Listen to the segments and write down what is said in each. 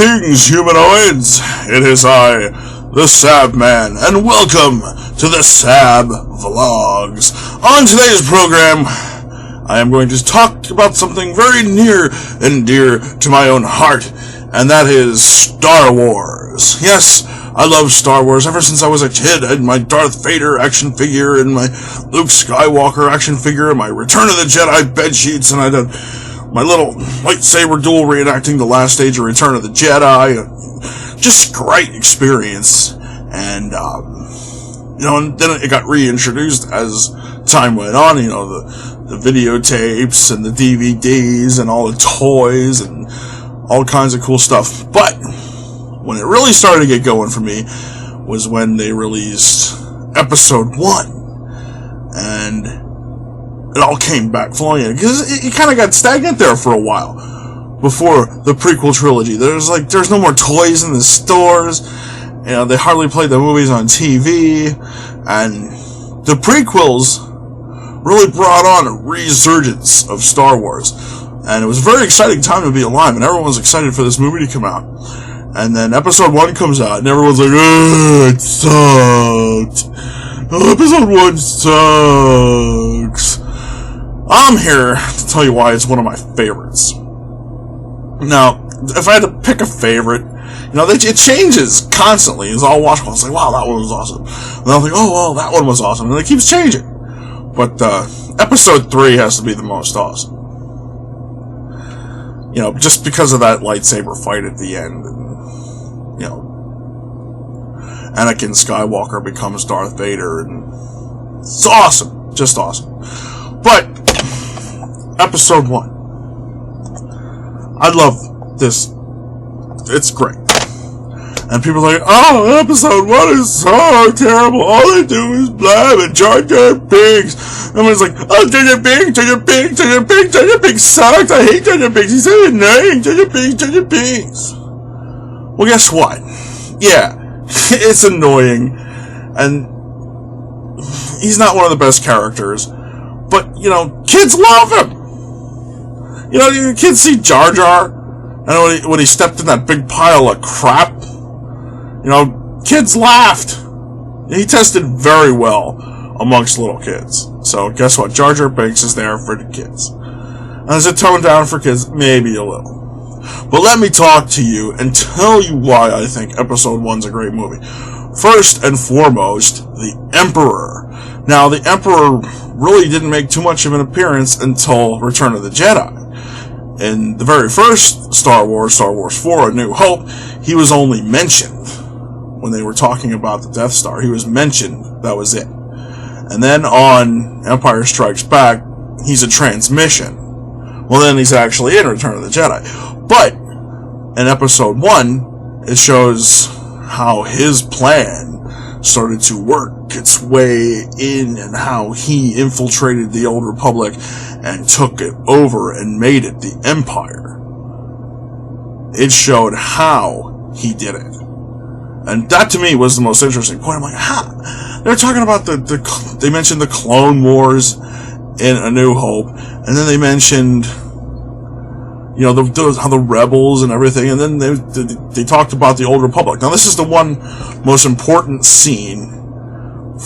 Greetings, humanoids! It is I, the Sabman, and welcome to the Sab Vlogs. On today's program, I am going to talk about something very near and dear to my own heart, and that is Star Wars. Yes, I love Star Wars ever since I was a kid. I had my Darth Vader action figure, and my Luke Skywalker action figure, and my Return of the Jedi bedsheets, and I had my little lightsaber duel reenacting the last stage of Return of the Jedi. Just great experience. And, and then it got reintroduced as time went on, the videotapes and the DVDs and all the toys and all kinds of cool stuff. But when it really started to get going for me was when they released Episode 1. And it all came back flowing because it kind of got stagnant there for a while before the prequel trilogy. There's no more toys in the stores. They hardly played the movies on TV, and the prequels really brought on a resurgence of Star Wars, and it was a very exciting time to be alive, and everyone was excited for this movie to come out. And then Episode 1 comes out, and everyone's like, it sucked. Episode 1 sucks. I'm here to tell you why it's one of my favorites. Now, if I had to pick a favorite, it changes constantly. It's all watchable. It's like, wow, that one was awesome. And I'm like, oh, well, that one was awesome. And it keeps changing. But, Episode 3 has to be the most awesome. Just because of that lightsaber fight at the end. And, Anakin Skywalker becomes Darth Vader. And it's awesome. Just awesome. But Episode 1. I love this. It's great. And people are like, oh, Episode 1 is so terrible. All they do is blab and Jar Jar Binks. Everyone's like, oh, Jar Jar Binks, Jar Jar Binks, Jar Jar Binks, Jar Jar Binks sucks. I hate Jar Jar Binks. He's so annoying. Jar Jar Binks, Jar Jar Binks. Well, guess what? Yeah, it's annoying. And he's not one of the best characters. But, kids love him. Kids see Jar Jar, and when he stepped in that big pile of crap, kids laughed. He tested very well amongst little kids. So, guess what? Jar Jar Binks is there for the kids. And is it toned down for kids? Maybe a little. But let me talk to you and tell you why I think Episode 1's a great movie. First and foremost, the Emperor. Now, the Emperor really didn't make too much of an appearance until Return of the Jedi. In the very first Star Wars 4, A New Hope, he was only mentioned when they were talking about the Death Star. He was mentioned, that was it. And then on Empire Strikes Back, he's a transmission. Well, then he's actually in Return of the Jedi. But in Episode 1, it shows how his plan started to work its way in and how he infiltrated the Old Republic and took it over and made it the Empire. It showed how he did it. And that to me was the most interesting point. I'm like, how? They're talking about they mentioned the Clone Wars in A New Hope, and then they mentioned how the rebels and everything, and then they talked about the Old Republic. Now, this is the one most important scene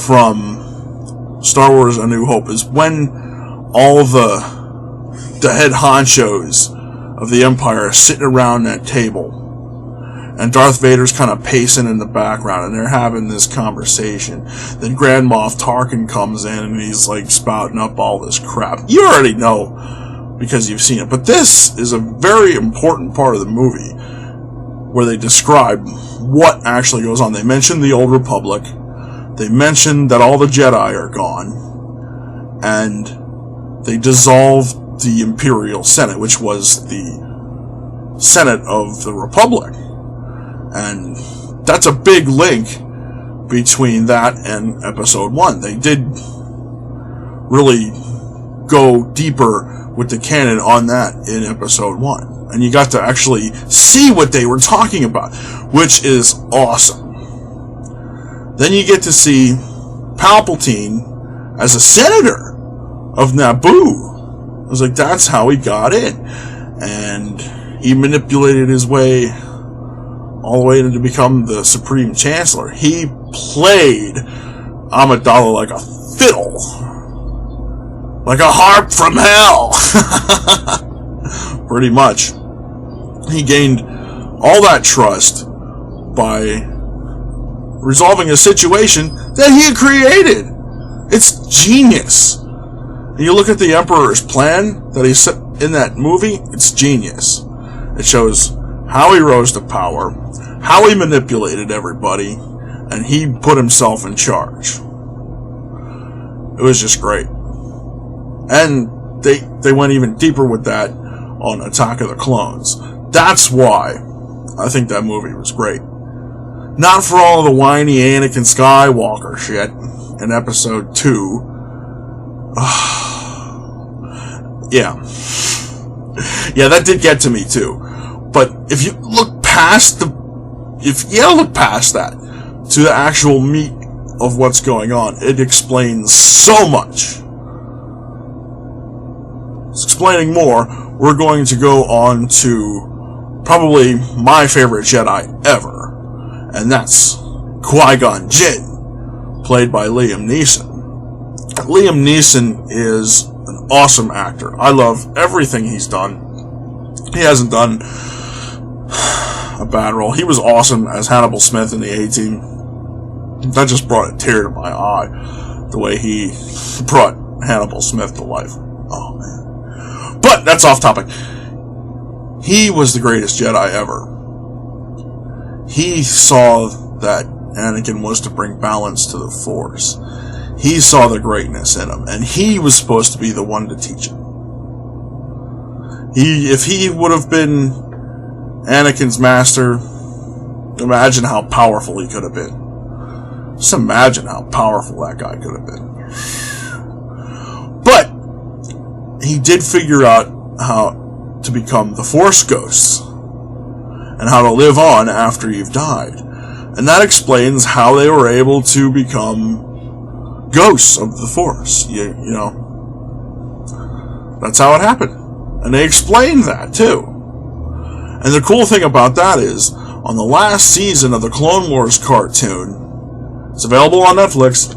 from Star Wars A New Hope, is when all the head honchos of the Empire are sitting around that table, and Darth Vader's kind of pacing in the background, and they're having this conversation. Then Grand Moff Tarkin comes in, and he's like spouting up all this crap. You already know, because you've seen it. But this is a very important part of the movie where they describe what actually goes on. They mention the Old Republic. They mention that all the Jedi are gone. And they dissolved the Imperial Senate, which was the Senate of the Republic. And that's a big link between that and Episode 1. They did really go deeper with the canon on that in Episode 1. And you got to actually see what they were talking about, which is awesome. Then you get to see Palpatine as a senator of Naboo. I was like, that's how he got in. And he manipulated his way all the way to become the Supreme Chancellor. He played Amidala like a fiddle. Like a harp from hell. Pretty much. He gained all that trust by resolving a situation that he had created. It's genius. You look at the Emperor's plan that he set in that movie, it's genius. It shows how he rose to power, how he manipulated everybody, and he put himself in charge. It was just great. And they went even deeper with that on Attack of the Clones. That's why I think that movie was great. Not for all the whiny Anakin Skywalker shit in episode 2. Yeah, that did get to me too. But if you look past that to the actual meat of what's going on, it explains so much. Explaining more, we're going to go on to probably my favorite Jedi ever, and that's Qui-Gon Jinn, played by Liam Neeson. Liam Neeson is an awesome actor. I love everything he's done. He hasn't done a bad role. He was awesome as Hannibal Smith in the A-Team. That just brought a tear to my eye, the way he brought Hannibal Smith to life. Oh, man. But that's off topic. He was the greatest Jedi ever. He saw that Anakin was to bring balance to the Force. He saw the greatness in him, and he was supposed to be the one to teach him. If he would have been Anakin's master, imagine how powerful he could have been. Just imagine how powerful that guy could have been. But he did figure out how to become the Force ghosts and how to live on after you've died. And that explains how they were able to become ghosts of the Force. You know, that's how it happened. And they explained that too. And the cool thing about that is, on the last season of the Clone Wars cartoon, it's available on Netflix.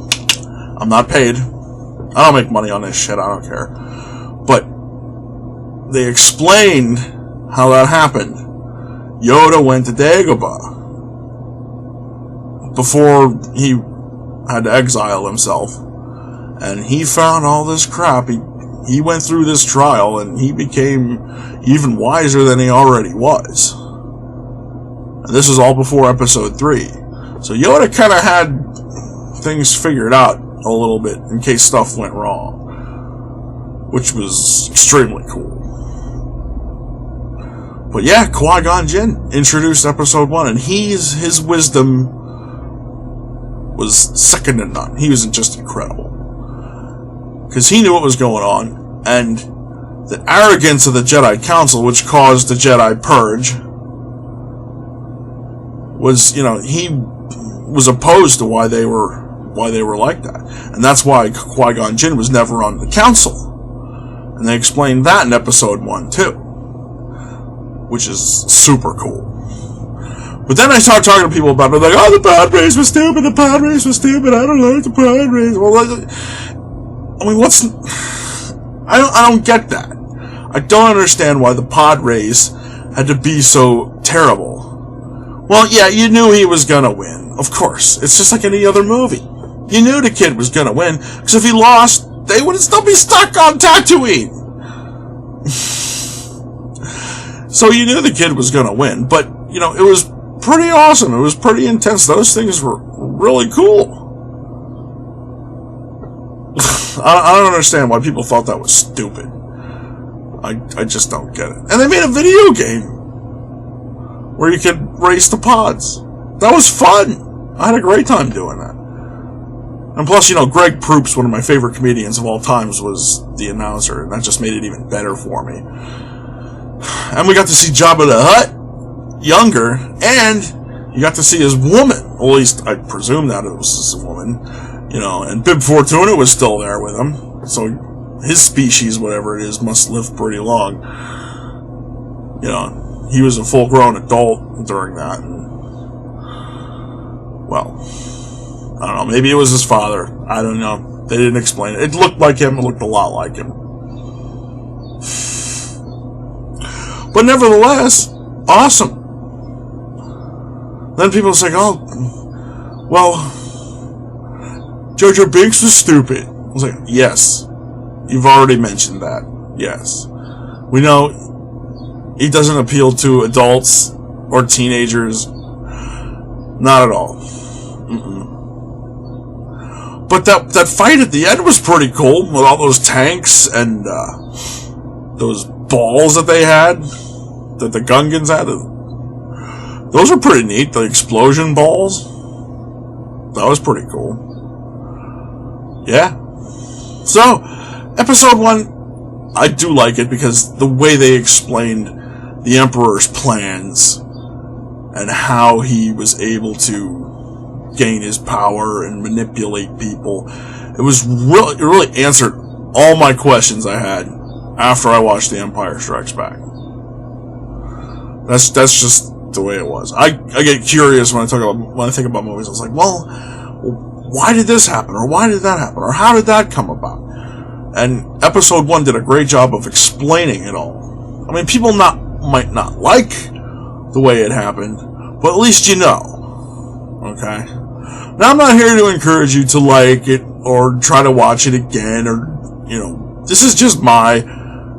I'm not paid. I don't make money on this shit, I don't care. But they explained how that happened. Yoda went to Dagobah before he had to exile himself, and he found all this crap. He went through this trial, and he became even wiser than he already was. And this was all before episode 3. So Yoda kind of had things figured out a little bit in case stuff went wrong, which was extremely cool. But yeah, Qui-Gon Jinn introduced episode 1, and his wisdom was second to none. He was just incredible. Because he knew what was going on, and the arrogance of the Jedi Council, which caused the Jedi Purge, was, he was opposed to why they were like that. And that's why Qui-Gon Jinn was never on the Council. And they explained that in episode 1 too, which is super cool. But then I started talking to people about it, like, oh, the pod race was stupid, I don't like the pod race. Well, I mean, I don't get that. I don't understand why the pod race had to be so terrible. Well, yeah, you knew he was gonna win, of course. It's just like any other movie. You knew the kid was gonna win, because if he lost, they would still be stuck on Tatooine. So you knew the kid was gonna win, but, it was pretty awesome. It was pretty intense. Those things were really cool. I don't understand why people thought that was stupid. I just don't get it. And they made a video game where you could race the pods. That was fun. I had a great time doing that. And plus, Greg Proops, one of my favorite comedians of all times, was the announcer, and that just made it even better for me. And we got to see Jabba the Hutt younger, and you got to see his woman. Well, at least I presume that it was his woman. And Bib Fortuna was still there with him. So his species, whatever it is, must live pretty long. He was a full-grown adult during that. And well, I don't know, maybe it was his father. I don't know. They didn't explain it. It looked like him. It looked a lot like him. But nevertheless, awesome. Then people say, oh, well, Jar Jar Binks was stupid. I was like, yes. You've already mentioned that. Yes. We know he doesn't appeal to adults or teenagers. Not at all. But that fight at the end was pretty cool, with all those tanks and those balls that they had, that the Gungans had. Those were pretty neat, the explosion balls. That was pretty cool. Yeah. So, episode 1, I do like it because the way they explained the Emperor's plans and how he was able to gain his power and manipulate people. It really answered all my questions I had after I watched The Empire Strikes Back. That's just the way it was. I get curious when I think about movies. I was like, well, why did this happen, or why did that happen, or how did that come about? And episode 1 did a great job of explaining it all. I mean, people might not like the way it happened, but at least you know. Okay? Now, I'm not here to encourage you to like it or try to watch it again, or, this is just my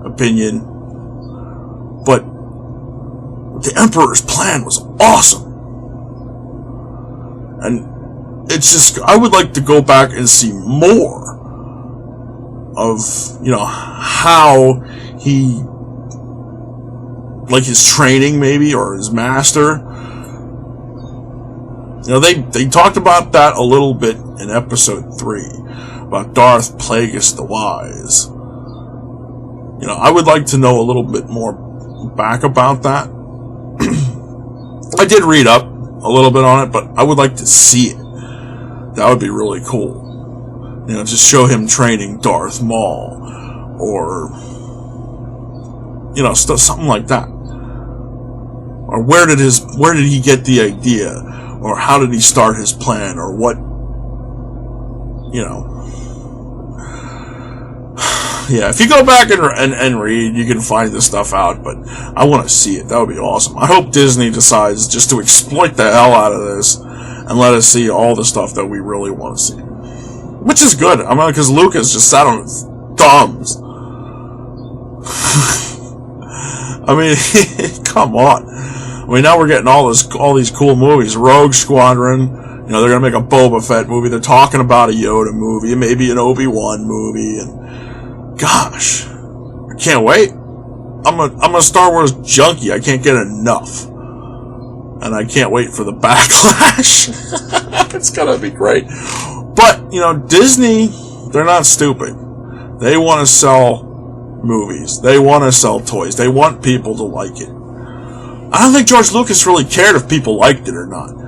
opinion. But the Emperor's plan was awesome. And it's just, I would like to go back and see more of, how he, like his training maybe, or his master. They talked about that a little bit in episode 3, about Darth Plagueis the Wise. I would like to know a little bit more back about that. I did read up a little bit on it, but I would like to see it. That would be really cool. Just show him training Darth Maul, or, something like that. Or where did he get the idea? Or how did he start his plan? Or what, Yeah, if you go back and read, you can find this stuff out, but I want to see it. That would be awesome. I hope Disney decides just to exploit the hell out of this and let us see all the stuff that we really want to see. Which is good. I mean, because Lucas just sat on his thumbs. I mean, come on. I mean, now we're getting all these cool movies. Rogue Squadron. They're gonna make a Boba Fett movie. They're talking about a Yoda movie, maybe an Obi-Wan movie, and gosh, I can't wait. I'm a Star Wars junkie. I can't get enough, and I can't wait for the backlash. It's gonna be great. But Disney, they're not stupid. They want to sell movies. They want to sell toys. They want people to like it. I don't think George Lucas really cared if people liked it or not.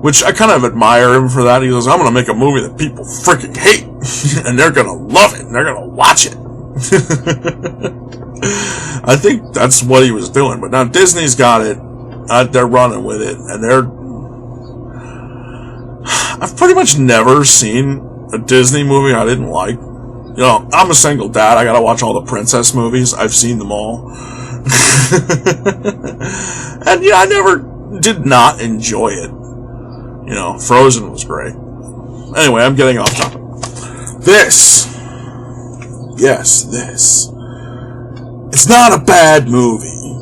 Which I kind of admire him for that. He goes, I'm going to make a movie that people freaking hate. And they're going to love it. And they're going to watch it. I think that's what he was doing. But now Disney's got it. They're running with it. And I've pretty much never seen a Disney movie I didn't like. I'm a single dad. I got to watch all the princess movies. I've seen them all. And I never did not enjoy it. Frozen was great. Anyway, I'm getting off topic. This. It's not a bad movie.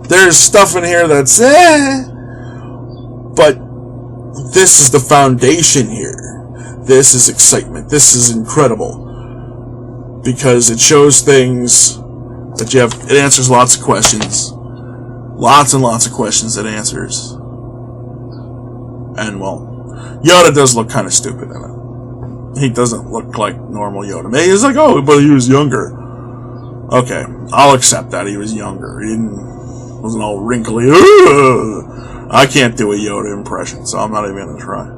There's stuff in here that's but this is the foundation here. This is excitement. This is incredible. Because it shows things that it answers lots of questions. Lots and lots of questions it answers. And, well, Yoda does look kind of stupid in it. He doesn't look like normal Yoda. Maybe he's like, oh, but he was younger. Okay, I'll accept that. He was younger. He wasn't all wrinkly. I can't do a Yoda impression, so I'm not even going to try.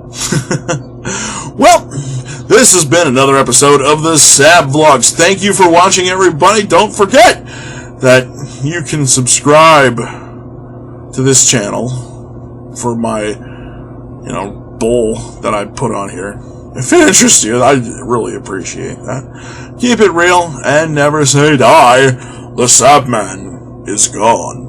Well, this has been another episode of the Sab Vlogs. Thank you for watching, everybody. Don't forget that you can subscribe to this channel for my bull that I put on here. If it interests you, I really appreciate that. Keep it real and never say die. The Sabman is gone.